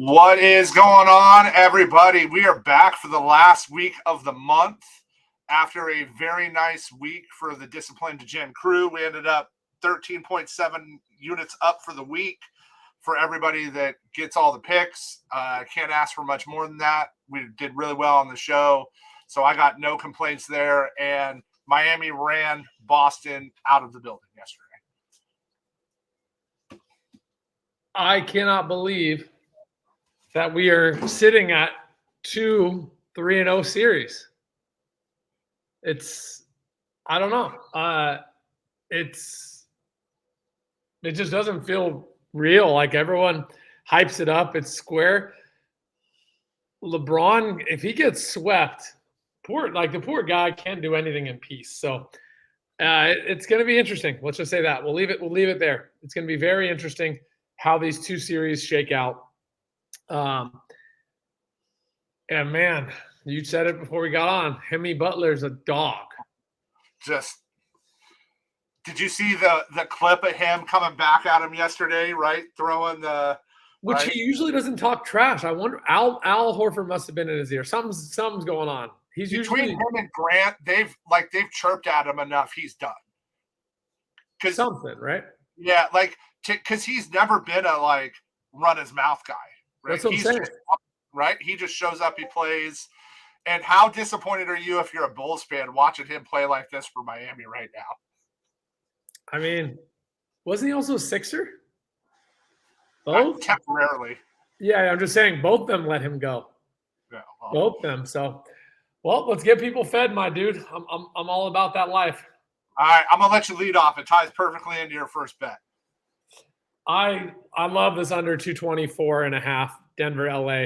What is going on, everybody? We are back for the last week of the month. After a very nice week for the Disciplined Degen crew, we ended up 13.7 units up for the week for everybody that gets all the picks. Can't ask for much more than that. We did really well on the show, so I got no complaints there. And Miami ran Boston out of the building yesterday. I cannot believe that we are sitting at 2 3-0 series. I don't know. It just doesn't feel real. Like everyone hypes it up. It's square. LeBron, if he gets swept, the poor guy can't do anything in peace. So it's going to be interesting. Let's just say that. We'll leave it there. It's going to be very interesting how these two series shake out. And man, you said it before we got on. Hemi Butler's a dog. Did you see the clip of him coming back at him yesterday? Right, throwing the which he usually doesn't talk trash. I wonder. Al Horford must have been in his ear. Something's going on. He's between him and Grant. They've chirped at him enough. He's done. Something, right? Yeah, because he's never been a run his mouth guy. Right? That's what I'm saying. Right? He just shows up, he plays. And how disappointed are you if you're a Bulls fan watching him play like this for Miami right now? I mean, wasn't he also a Sixer? Both? Temporarily. Yeah, I'm just saying both of them let him go. Yeah, both of them. So, let's get people fed, my dude. I'm all about that life. All right, I'm gonna let you lead off. It ties perfectly into your first bet. I love this under 224.5 Denver LA.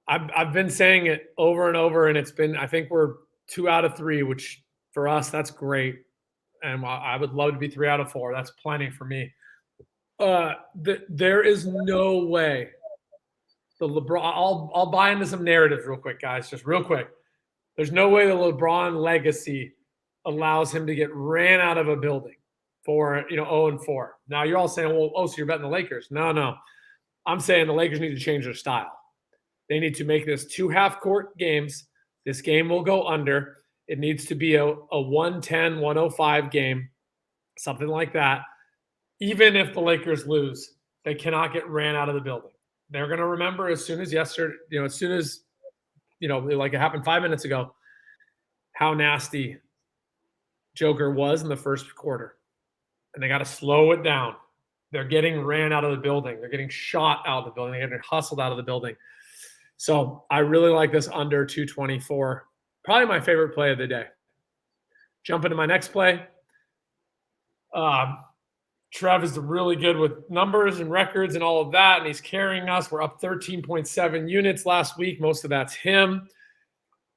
I've been saying it over and over, and it's been, I think we're 2 out of 3, which for us, that's great. And I would love to be 3 out of 4. That's plenty for me. There is no way the LeBron, I'll buy into some narratives real quick, guys, just real quick. There's no way the LeBron legacy allows him to get ran out of a building for 0-4. Now you're all saying, so you're betting the Lakers. No. I'm saying the Lakers need to change their style. They need to make this 2 half-court games. This game will go under. It needs to be a 110, 105 game, something like that. Even if the Lakers lose, they cannot get ran out of the building. They're going to remember as soon as yesterday, like it happened 5 minutes ago, how nasty Joker was in the first quarter. And they got to slow it down. They're getting ran out of the building. They're getting shot out of the building. They're getting hustled out of the building. So I really like this under 224. Probably my favorite play of the day. Jump into my next play. Trev is really good with numbers and records and all of that, and he's carrying us. We're up 13.7 units last week. Most of that's him.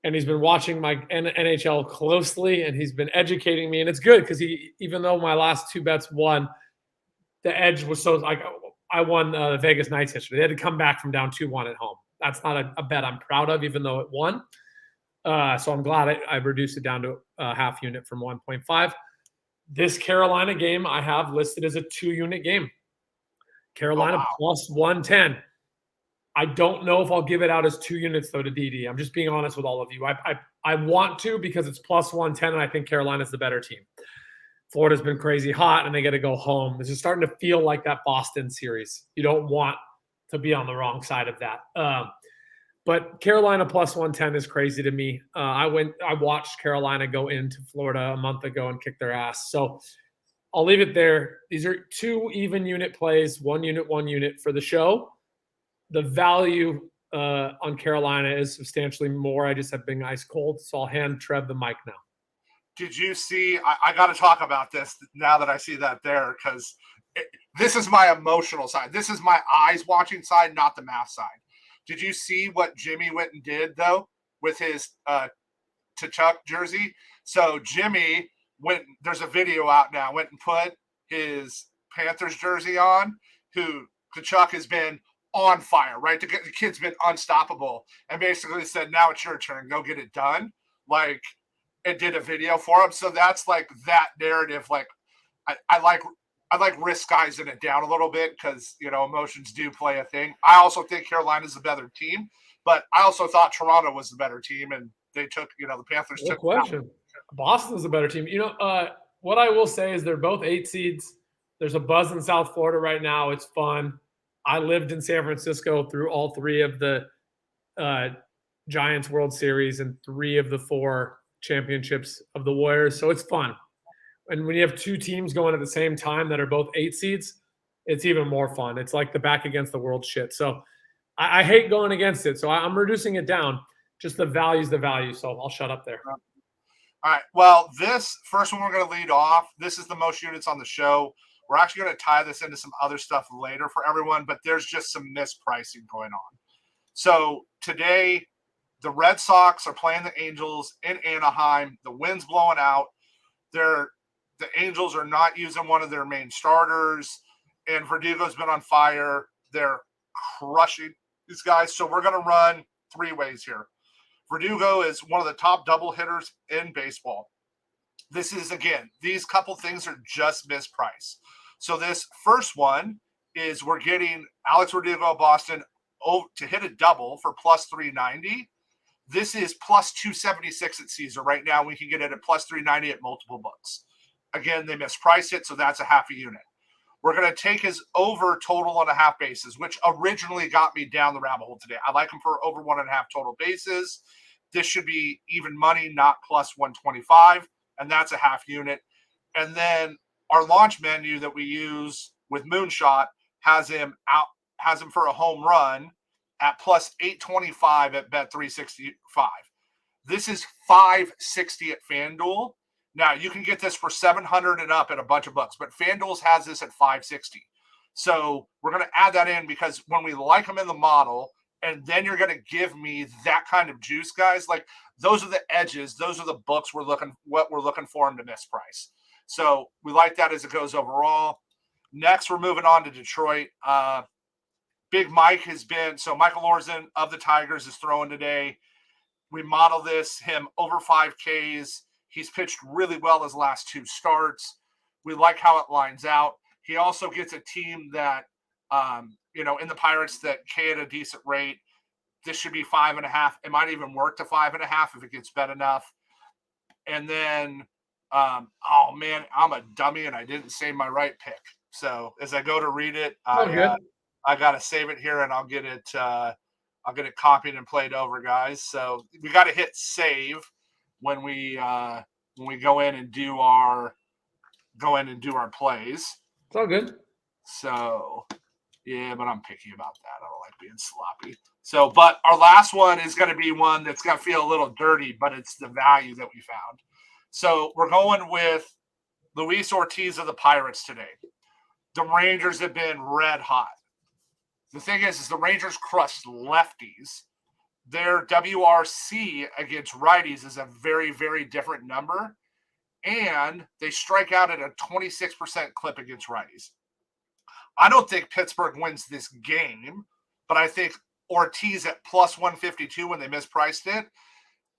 And he's been watching my NHL closely, and he's been educating me. And it's good because even though my last 2 bets won, the edge was I won the Vegas Knights yesterday. They had to come back from down 2-1 at home. That's not a bet I'm proud of, even though it won. So I'm glad I reduced it down to a half unit from 1.5. This Carolina game I have listed as a 2-unit game. Carolina plus 110. I don't know if I'll give it out as 2 units, though, to DD. I'm just being honest with all of you. I want to because it's plus 110, and I think Carolina's the better team. Florida's been crazy hot, and they got to go home. This is starting to feel like that Boston series. You don't want to be on the wrong side of that. But Carolina plus 110 is crazy to me. I watched Carolina go into Florida a month ago and kick their ass. So I'll leave it there. These are 2 even unit plays, 1 unit for the show. The value on Carolina is substantially more. I just have been ice cold, so I'll hand Trev the mic now. Did you see? I got to talk about this now that I see that there, because this is my emotional side. This is my eyes watching side, not the math side. Did you see what Jimmy went and did, though, with his Tkachuk jersey? So Jimmy there's a video out now, went and put his Panthers jersey on, who Tkachuk has been on fire, right? The kid's been unstoppable, and basically said, now it's your turn. Go get it done. And did a video for him. So that's that narrative. I like I'd like risk guys in it down a little bit because, emotions do play a thing. I also think Carolina's the better team, but I also thought Toronto was the better team, and they took, the Panthers No took question. Boston's a better team. What I will say is they're both 8 seeds. There's a buzz in South Florida right now. It's fun. I lived in San Francisco through all 3 of the Giants World Series and 3 of the 4 championships of the Warriors. So it's fun. And when you have 2 teams going at the same time that are both 8 seeds, it's even more fun. It's like the back against the world shit. So I hate going against it. So I'm reducing it down. Just the value's the value. So I'll shut up there. All right. Well, this first one we're going to lead off. This is the most units on the show. We're actually going to tie this into some other stuff later for everyone, but there's just some mispricing going on. So today, the Red Sox are playing the Angels in Anaheim. The wind's blowing out. The Angels are not using one of their main starters, and Verdugo's been on fire. They're crushing these guys. So we're going to run 3 ways here. Verdugo is one of the top double hitters in baseball. This is, again, these couple things are just mispriced. So this first one is we're getting Alex Verdugo of Boston to hit a double for plus 390. This is plus 276 at Caesar. Right now, we can get it at plus 390 at multiple books. Again, they mispriced it, so that's a half a unit. We're going to take his over total on a half bases, which originally got me down the rabbit hole today. I like him for over 1.5 total bases. This should be even money, not plus 125, and that's a half unit. And then our launch menu that we use with Moonshot has him for a home run at plus 825 at Bet365. This is 560 at FanDuel. Now, you can get this for 700 and up at a bunch of books, but FanDuel's has this at 560. So we're going to add that in because when we like them in the model, and then you're going to give me that kind of juice, guys, like those are the edges. Those are the books we're looking for them to misprice. So we like that as it goes overall. Next, we're moving on to Detroit. Big Mike Michael Lorenzen of the Tigers is throwing today. We model him over 5Ks. He's pitched really well his last 2 starts. We like how it lines out. He also gets a team that, in the Pirates that K at a decent rate. This should be 5.5. It might even work to 5.5 if it gets bet enough. And then, I'm a dummy and I didn't say my right pick. So as I go to read it, I got to save it here and I'll get it copied and played over, guys. So we got to hit save when we go in and do our plays. It's all good. So yeah, but I'm picky about that. I don't like being sloppy. So, but our last one is going to be one that's going to feel a little dirty, but it's the value that we found. So we're going with Luis Ortiz of the Pirates today. The Rangers have been red hot. The thing is the Rangers crushed lefties. Their WRC against righties is a very, very different number. And they strike out at a 26% clip against righties. I don't think Pittsburgh wins this game, but I think Ortiz at plus 152 when they mispriced it,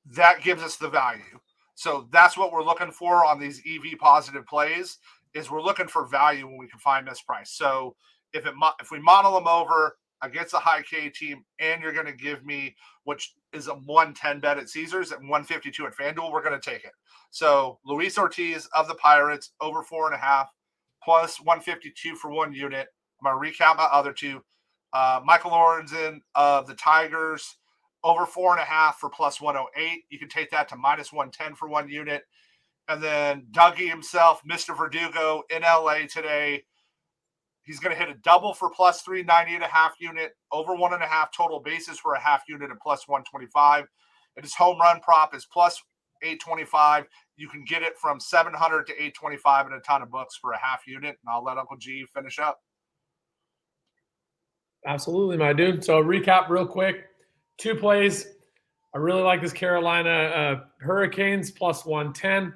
that gives us the value. So that's what we're looking for on these EV positive plays is we're looking for value when we can find misprice. So if we model them over against a high K team and you're going to give me, which is a 110 bet at Caesars at 152 at FanDuel, we're going to take it. So Luis Ortiz of the Pirates over 4.5 plus 152 for 1 unit. I'm going to recap my other 2. Michael Lorenzen of the Tigers over 4.5 for plus 108. You can take that to minus 110 for 1 unit. And then Dougie himself, Mr. Verdugo in LA today. He's going to hit a double for plus 390 and a half unit, over 1.5 total bases for a half unit at plus 125. And his home run prop is plus 825. You can get it from 700 to 825 in a ton of books for a half unit. And I'll let Uncle G finish up. Absolutely, my dude. So recap real quick. 2 plays. I really like this Carolina Hurricanes plus 110.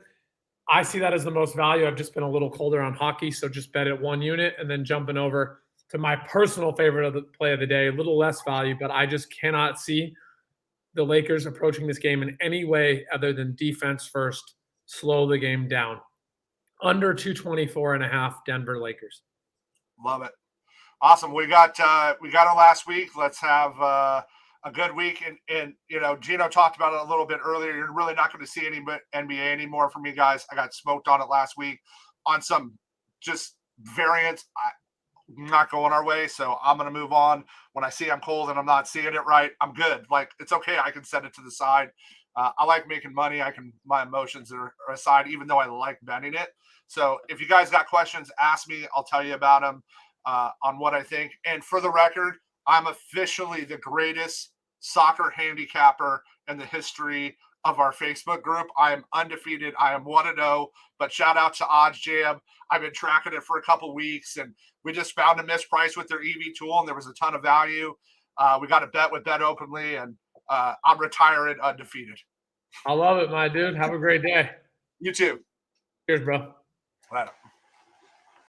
I see that as the most value. I've just been a little colder on hockey, so just bet at 1 unit and then jumping over to my personal favorite of the play of the day, a little less value, but I just cannot see the Lakers approaching this game in any way other than defense first, slow the game down. under 224.5 Denver Lakers. Love it. Awesome. We got it last week. Let's have a good week. And Gino talked about it a little bit earlier. You're really not going to see any NBA anymore from me guys. I got smoked on it last week on some just variants. Not going our way, so I'm going to move on. When I see I'm cold and I'm not seeing it right, I'm good. Like, it's okay. I can set it to the side. I like making money. My emotions are aside, even though I like betting it. So if you guys got questions, ask me. I'll tell you about them on what I think. And for the record, I'm officially the greatest soccer handicapper in the history of our Facebook group. I am undefeated. I am 1-0, but shout out to OddsJam. I've been tracking it for a couple weeks, and we just found a misprice with their EV tool, and there was a ton of value. We got a bet with BetOpenly, and I'm retiring undefeated. I love it, my dude. Have a great day. You too. Cheers, bro. Later.